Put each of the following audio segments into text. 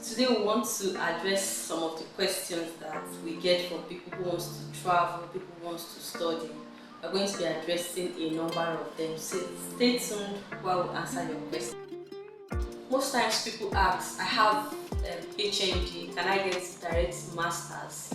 Today we want to address some of the questions that we get from people who want to travel, people who want to study. We're going to be addressing a number of them, so stay tuned while we answer your question. Most times people ask, I have HND, can I get direct masters?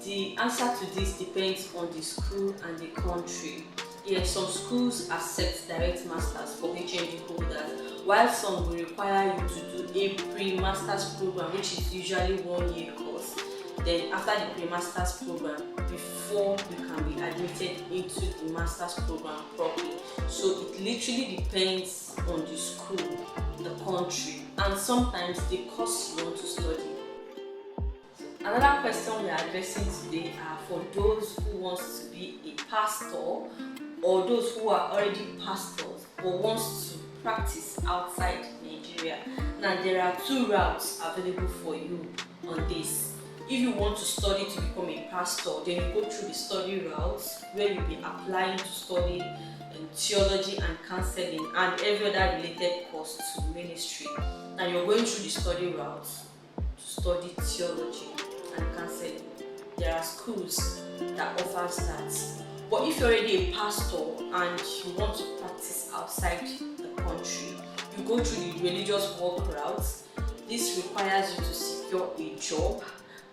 The answer to this depends on the school and the country. Yes, some schools accept direct masters for HND holders, while some will require you to do a pre-masters program, which is usually 1 year course. Then after the pre-masters program, before you can be admitted into the masters program properly. So it literally depends on the school, the country, and sometimes the course you want to study. Another question we are addressing today are for those who want to be a pastor or those who are already pastors but wants to practice outside Nigeria. Now there are two routes available for you on this. If you want to study to become a pastor, then you go through the study routes where you'll be applying to study theology and counseling and every other related course to ministry. Now you're going through the study routes to study theology and counseling. There are schools that offers that. But if you're already a pastor and you want to practice outside the country, you go through the religious work route. This requires you to secure a job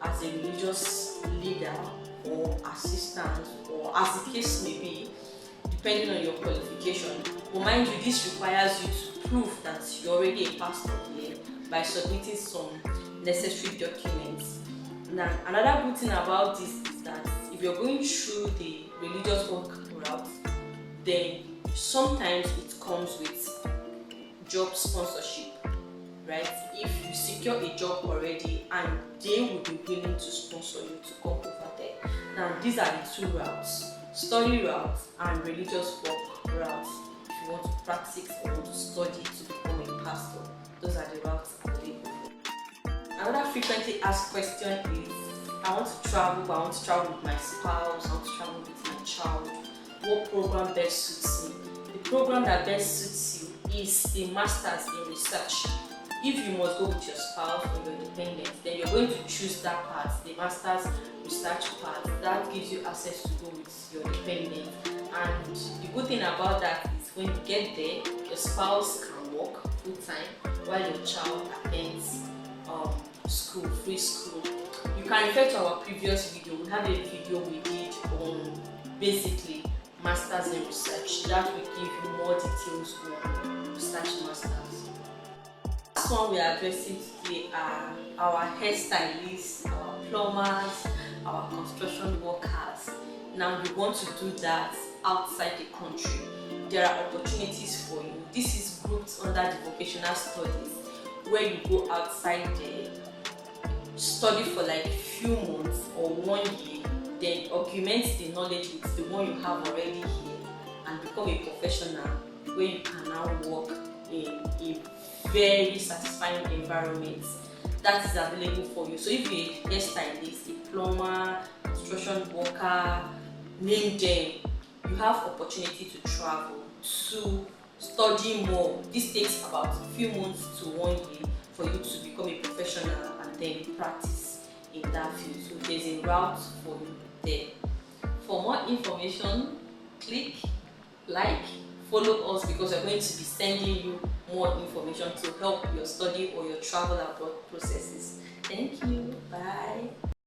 as a religious leader or assistant, or as the case may be, depending on your qualification. But mind you, this requires you to prove that you're already a pastor here by submitting some necessary documents. Now, another good thing about this is that if you're going through the religious work route, then sometimes it comes with job sponsorship, right? If you secure a job already and they will be willing to sponsor you to come over there. Now, these are the two routes: study route and religious work route. If you want to practice or want to study to become a pastor, those are the routes available. Another frequently asked question is, I want to travel, but I want to travel with my spouse, I want to travel with my child. What program best suits me? The program that best suits you is the Masters in Research. If you must go with your spouse or your dependent, then you're going to choose that part, the Masters Research part. That gives you access to go with your dependent. And the good thing about that is when you get there, your spouse can work full time while your child attends school, free school. You can refer to our previous video. We have a video we did on basically Masters in Research. That will give you more details on Research Masters. Last one we are addressing today are our hairstylists, our plumbers, our construction workers. Now you want to do that outside the country. There are opportunities for you. This is grouped under the vocational studies, where you go outside there, study for like a few months or 1 year, then augment the knowledge with the one you have already here and become a professional where you can now work in a very satisfying environment that is available for you. So if you're a hairstylist, a plumber, construction worker, name them, you have opportunity to travel, to study more. This takes about a few months to 1 year for you to become a professional and then practice in that field. So there's a route for you there. For more information, click like, follow us, because we're going to be sending you more information to help your study or your travel abroad processes. Thank you. Bye.